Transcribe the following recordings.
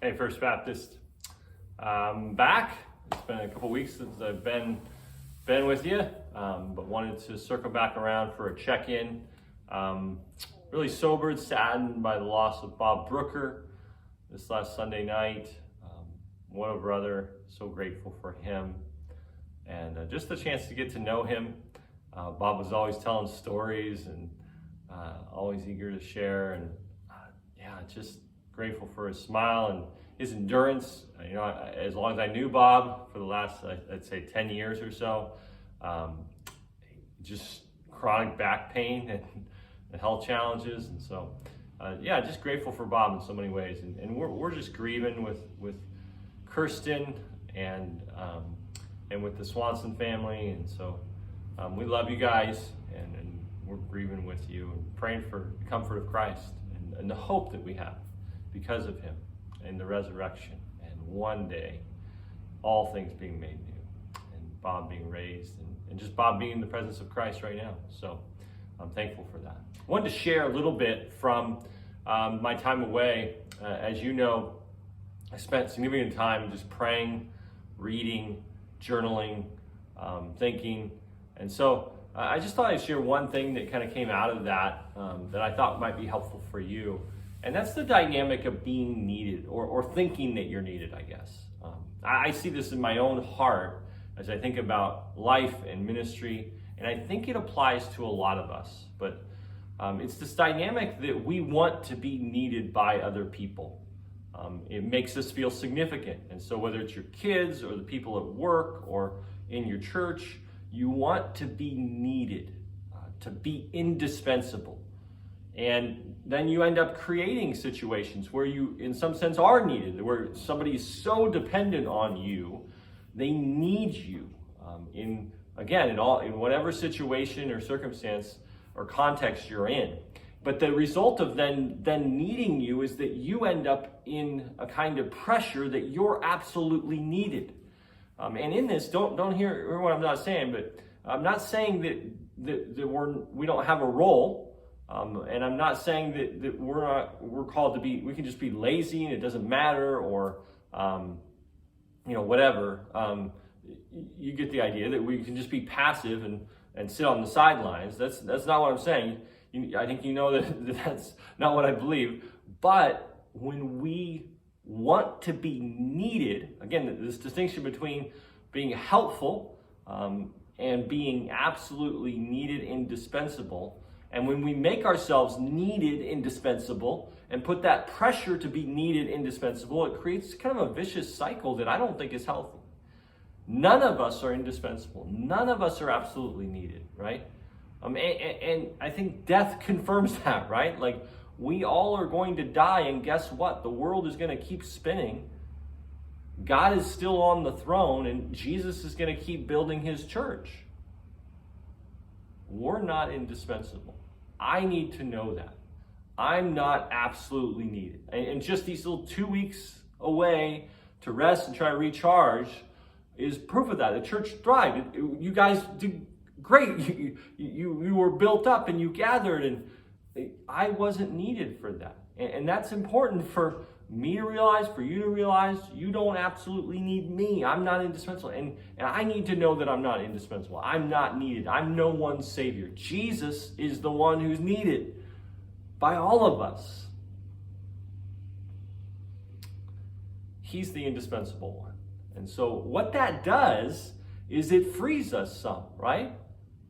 Hey, First Baptist, I'm back. It's been a couple weeks since I've been with you, but wanted to circle back around for a check-in. Really sobered, saddened by the loss of Bob Brooker this last Sunday night. What a brother! So grateful for him, and just the chance to get to know him. Bob was always telling stories and always eager to share, and just grateful for his smile and his endurance. As long as I knew Bob for the last, I'd say 10 years or so, just chronic back pain and health challenges. And so, just grateful for Bob in so many ways. And we're just grieving with Kirsten and with the Swanson family. And so we love you guys, and we're grieving with you and praying for the comfort of Christ and the hope that we have because of him and the resurrection, and one day all things being made new, and Bob being raised, and just Bob being in the presence of Christ right now. So I'm thankful for that. I wanted to share a little bit from my time away. As you know, I spent significant time just praying, reading, journaling, thinking, and so I just thought I'd share one thing that kind of came out of that that I thought might be helpful for you. And that's the dynamic of being needed, or thinking that you're needed, I guess. I see this in my own heart as I think about life and ministry, and I think it applies to a lot of us. But it's this dynamic that we want to be needed by other people. It makes us feel significant. And so whether it's your kids or the people at work or in your church, you want to be needed, to be indispensable. And then you end up creating situations where you, in some sense, are needed, where somebody is so dependent on you, they need you in whatever situation or circumstance or context you're in. But the result of then needing you is that you end up in a kind of pressure that you're absolutely needed. And in this, don't hear what I'm not saying, but I'm not saying that we don't have a role. And I'm not saying that we're called to be, we can just be lazy and it doesn't matter, or, whatever. You get the idea that we can just be passive and sit on the sidelines. That's not what I'm saying. I think you know that that's not what I believe. But when we want to be needed, again, this distinction between being helpful and being absolutely needed, indispensable. And when we make ourselves needed, indispensable, and put that pressure to be needed, indispensable, it creates kind of a vicious cycle that I don't think is healthy. None of us are indispensable. None of us are absolutely needed, right? And I think death confirms that, right? Like, we all are going to die, and guess what? The world is going to keep spinning. God is still on the throne, and Jesus is going to keep building his church. We're not indispensable. I need to know that. I'm not absolutely needed. And just these little 2 weeks away to rest and try to recharge is proof of that. The church thrived. You guys did great. You were built up and you gathered, and I wasn't needed for that. And that's important for me to realize, for you to realize. You don't absolutely need me. I'm not indispensable. And I need to know that I'm not indispensable. I'm not needed. I'm no one's savior. Jesus is the one who's needed by all of us. He's the indispensable one. And so what that does is it frees us some, right?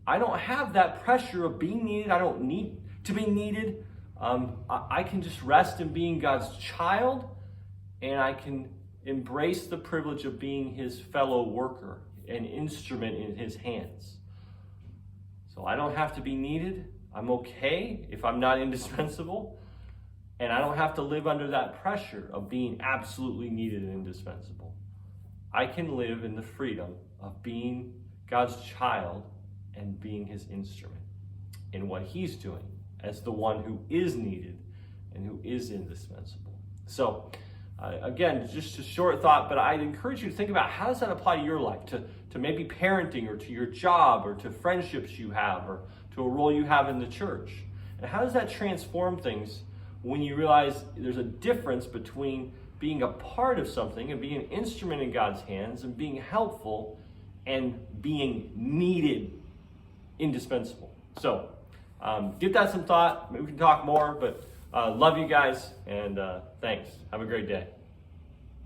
I don't have that pressure of being needed. I don't need to be needed. I can just rest in being God's child, and I can embrace the privilege of being his fellow worker, an instrument in his hands. So I don't have to be needed. I'm okay if I'm not indispensable, and I don't have to live under that pressure of being absolutely needed and indispensable. I can live in the freedom of being God's child and being his instrument in what he's doing as the one who is needed and who is indispensable. So again, just a short thought, but I'd encourage you to think about, how does that apply to your life, to maybe parenting, or to your job, or to friendships you have, or to a role you have in the church? And how does that transform things when you realize there's a difference between being a part of something and being an instrument in God's hands and being helpful and being needed, indispensable. So give that some thought. Maybe we can talk more, but love you guys, and thanks. Have a great day.